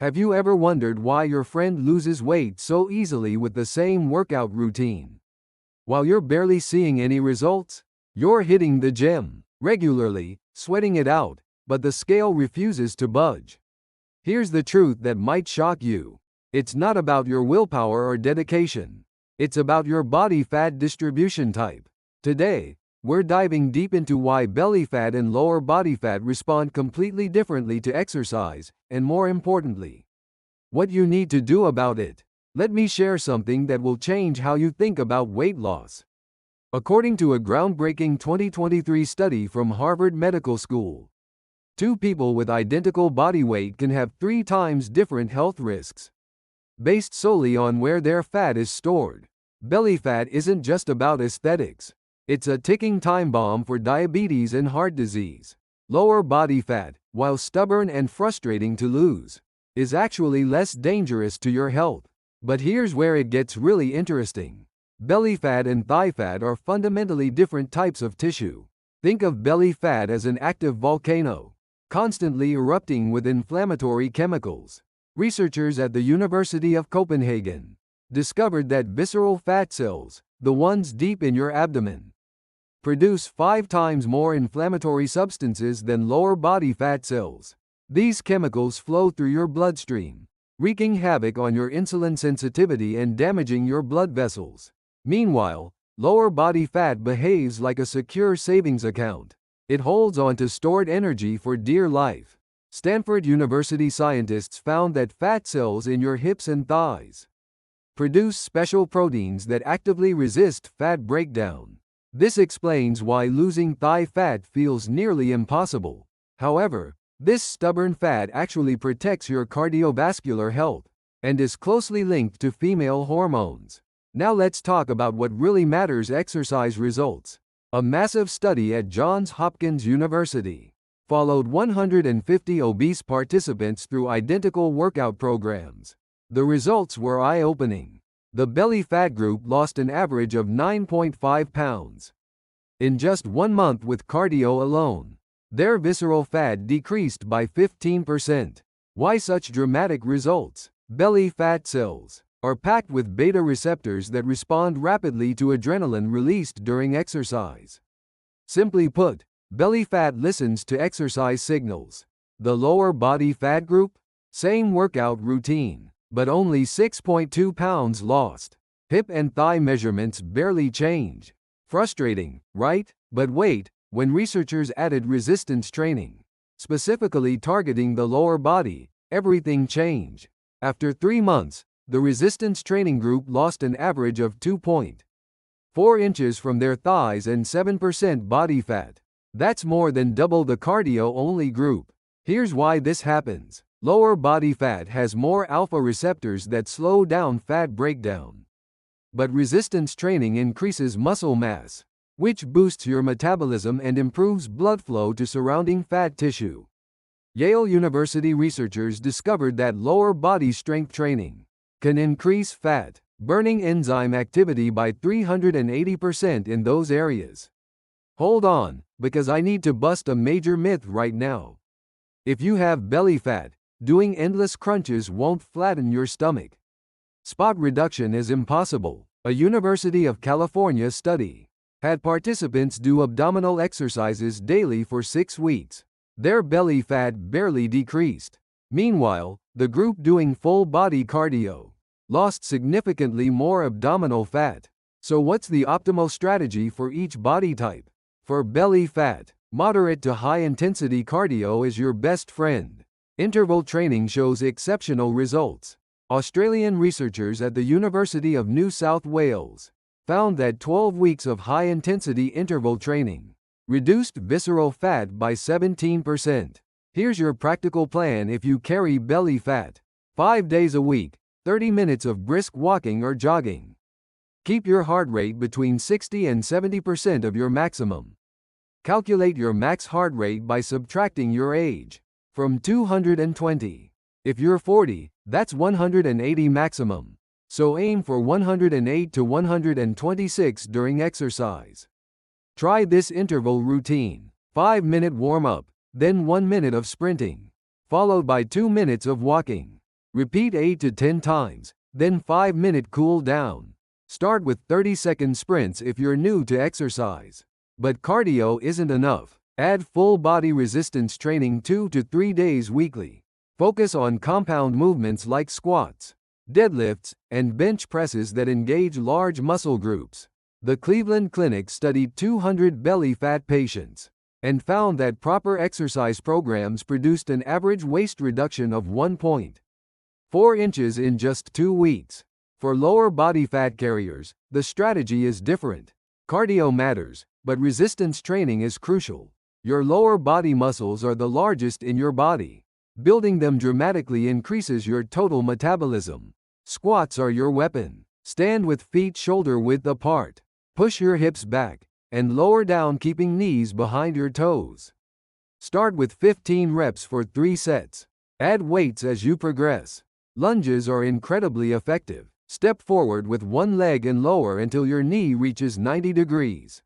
Have you ever wondered why your friend loses weight so easily with the same workout routine? While you're barely seeing any results, you're hitting the gym regularly, sweating it out, but the scale refuses to budge. Here's the truth that might shock you. It's not about your willpower or dedication. It's about your body fat distribution type. Today, we're diving deep into why belly fat and lower body fat respond completely differently to exercise, and more importantly, what you need to do about it. Let me share something that will change how you think about weight loss. According to a groundbreaking 2023 study from Harvard Medical School, two people with identical body weight can have 3 times different health risks, based solely on where their fat is stored. Belly fat isn't just about aesthetics. It's a ticking time bomb for diabetes and heart disease. Lower body fat, while stubborn and frustrating to lose, is actually less dangerous to your health. But here's where it gets really interesting. Belly fat and thigh fat are fundamentally different types of tissue. Think of belly fat as an active volcano, constantly erupting with inflammatory chemicals. Researchers at the University of Copenhagen discovered that visceral fat cells, the ones deep in your abdomen, produce 5 times more inflammatory substances than lower body fat cells. These chemicals flow through your bloodstream, wreaking havoc on your insulin sensitivity and damaging your blood vessels. Meanwhile, lower body fat behaves like a secure savings account. It holds on to stored energy for dear life. Stanford University scientists found that fat cells in your hips and thighs produce special proteins that actively resist fat breakdown. This explains why losing thigh fat feels nearly impossible. However, this stubborn fat actually protects your cardiovascular health and is closely linked to female hormones. Now let's talk about what really matters: exercise results. A massive study at Johns Hopkins University followed 150 obese participants through identical workout programs. The results were eye-opening. The belly fat group lost an average of 9.5 pounds in just 1 month with cardio alone. Their visceral fat decreased by 15%. Why such dramatic results? Belly fat cells are packed with beta receptors that respond rapidly to adrenaline released during exercise. Simply put, belly fat listens to exercise signals. The lower body fat group? Same workout routine, but only 6.2 pounds lost. Hip and thigh measurements barely change. Frustrating, right? But wait, when researchers added resistance training, specifically targeting the lower body, everything changed. After 3 months, the resistance training group lost an average of 2.4 inches from their thighs and 7% body fat. That's more than double the cardio-only group. Here's why this happens. Lower body fat has more alpha receptors that slow down fat breakdown. But resistance training increases muscle mass, which boosts your metabolism and improves blood flow to surrounding fat tissue. Yale University researchers discovered that lower body strength training can increase fat burning enzyme activity by 380% in those areas. Hold on, because I need to bust a major myth right now. If you have belly fat, doing endless crunches won't flatten your stomach. Spot reduction is impossible. A University of California study had participants do abdominal exercises daily for 6 weeks. Their belly fat barely decreased. Meanwhile, the group doing full-body cardio lost significantly more abdominal fat. So what's the optimal strategy for each body type? For belly fat, moderate to high-intensity cardio is your best friend. Interval training shows exceptional results. Australian researchers at the University of New South Wales found that 12 weeks of high-intensity interval training reduced visceral fat by 17%. Here's your practical plan if you carry belly fat. 5 days a week, 30 minutes of brisk walking or jogging. Keep your heart rate between 60 and 70% of your maximum. Calculate your max heart rate by subtracting your age from 220. If you're 40, that's 180 maximum. So aim for 108 to 126 during exercise. Try this interval routine: 5-minute warm-up, then 1 minute of sprinting, followed by 2 minutes of walking. Repeat 8 to 10 times, then 5-minute cool down. Start with 30-second sprints if you're new to exercise. But cardio isn't enough. Add full body resistance training 2 to 3 days weekly. Focus on compound movements like squats, deadlifts, and bench presses that engage large muscle groups. The Cleveland Clinic studied 200 belly fat patients and found that proper exercise programs produced an average waist reduction of 1.4 inches in just 2 weeks. For lower body fat carriers, the strategy is different. Cardio matters, but resistance training is crucial. Your lower body muscles are the largest in your body. Building them dramatically increases your total metabolism. Squats are your weapon. Stand with feet shoulder width apart. Push your hips back and lower down, keeping knees behind your toes. Start with 15 reps for 3 sets. Add weights as you progress. Lunges are incredibly effective. Step forward with one leg and lower until your knee reaches 90 degrees.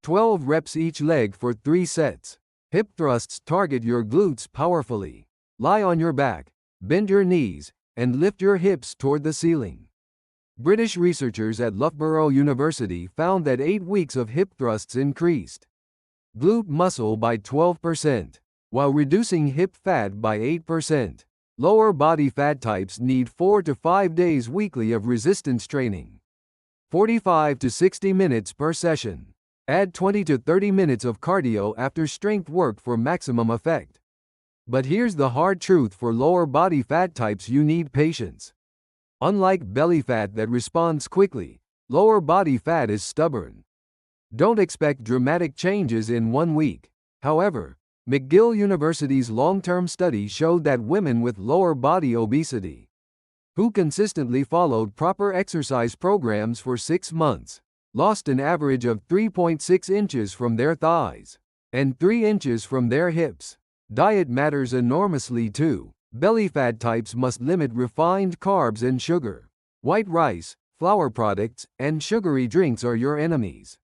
12 reps each leg for 3 sets. Hip thrusts target your glutes powerfully. Lie on your back, bend your knees, and lift your hips toward the ceiling. British researchers at Loughborough University found that 8 weeks of hip thrusts increased glute muscle by 12%, while reducing hip fat by 8%. Lower body fat types need 4 to 5 days weekly of resistance training. 45 to 60 minutes per session. Add 20 to 30 minutes of cardio after strength work for maximum effect. But here's the hard truth: for lower body fat types you need patience. Unlike belly fat that responds quickly, lower body fat is stubborn. Don't expect dramatic changes in 1 week. However, McGill University's long-term study showed that women with lower body obesity, who consistently followed proper exercise programs for 6 months, lost an average of 3.6 inches from their thighs and 3 inches from their hips. Diet matters enormously too. Belly fat types must limit refined carbs and sugar. White rice, flour products, and sugary drinks are your enemies.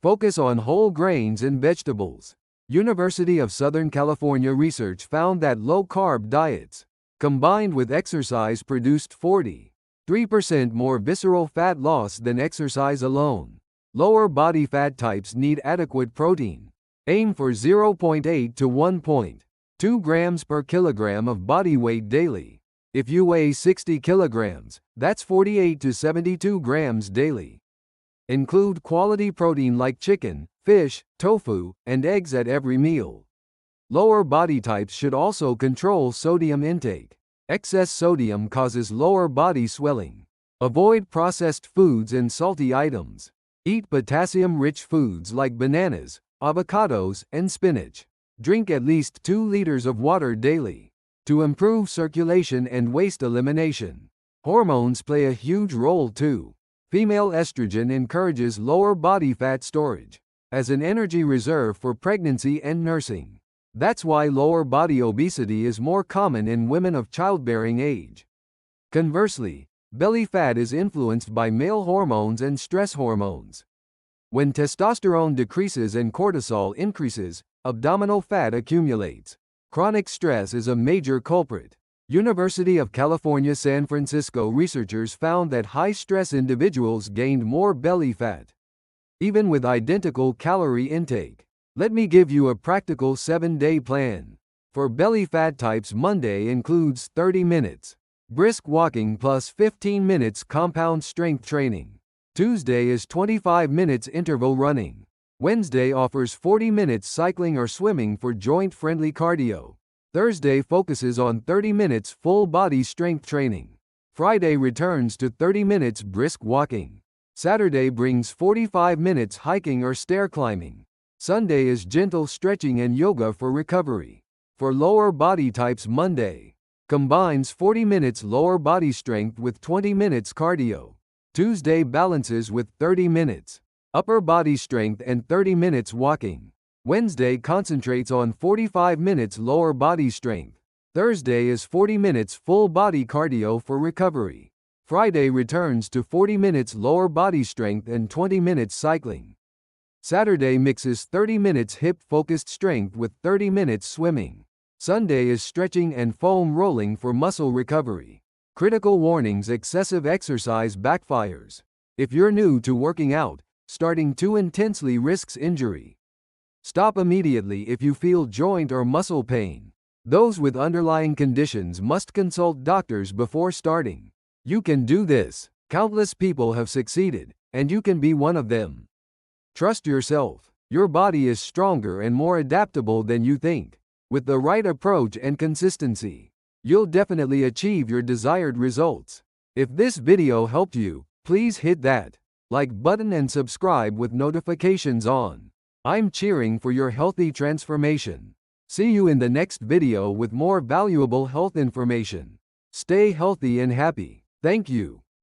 Focus on whole grains and vegetables. University of Southern California research found that low-carb diets, combined with exercise, produced 43% more visceral fat loss than exercise alone. Lower body fat types need adequate protein. Aim for 0.8 to 1.2 grams per kilogram of body weight daily. If you weigh 60 kilograms, that's 48 to 72 grams daily. Include quality protein like chicken, fish, tofu, and eggs at every meal. Lower body types should also control sodium intake. Excess sodium causes lower body swelling. Avoid processed foods and salty items. Eat potassium-rich foods like bananas, avocados, and spinach. Drink at least 2 liters of water daily. To improve circulation and waste elimination. Hormones play a huge role too. Female estrogen encourages lower body fat storage as an energy reserve for pregnancy and nursing. That's why lower body obesity is more common in women of childbearing age. Conversely, belly fat is influenced by male hormones and stress hormones. When testosterone decreases and cortisol increases, abdominal fat accumulates. Chronic stress is a major culprit. University of California, San Francisco researchers found that high-stress individuals gained more belly fat, even with identical calorie intake. Let me give you a practical 7-day plan. For belly fat types, Monday includes 30 minutes brisk walking plus 15 minutes compound strength training. Tuesday is 25 minutes interval running. Wednesday offers 40 minutes cycling or swimming for joint-friendly cardio. Thursday focuses on 30 minutes full-body strength training. Friday returns to 30 minutes brisk walking. Saturday brings 45 minutes hiking or stair climbing. Sunday is gentle stretching and yoga for recovery. For lower body types, Monday combines 40 minutes lower body strength with 20 minutes cardio. Tuesday balances with 30 minutes upper body strength and 30 minutes walking. Wednesday concentrates on 45 minutes lower body strength. Thursday is 40 minutes full body cardio for recovery. Friday returns to 40 minutes lower body strength and 20 minutes cycling. Saturday mixes 30 minutes hip-focused strength with 30 minutes swimming. Sunday is stretching and foam rolling for muscle recovery. Critical warnings: excessive exercise backfires. If you're new to working out, starting too intensely risks injury. Stop immediately if you feel joint or muscle pain. Those with underlying conditions must consult doctors before starting. You can do this. Countless people have succeeded, and you can be one of them. Trust yourself. Your body is stronger and more adaptable than you think. With the right approach and consistency, you'll definitely achieve your desired results. If this video helped you, please hit that like button and subscribe with notifications on. I'm cheering for your healthy transformation. See you in the next video with more valuable health information. Stay healthy and happy. Thank you.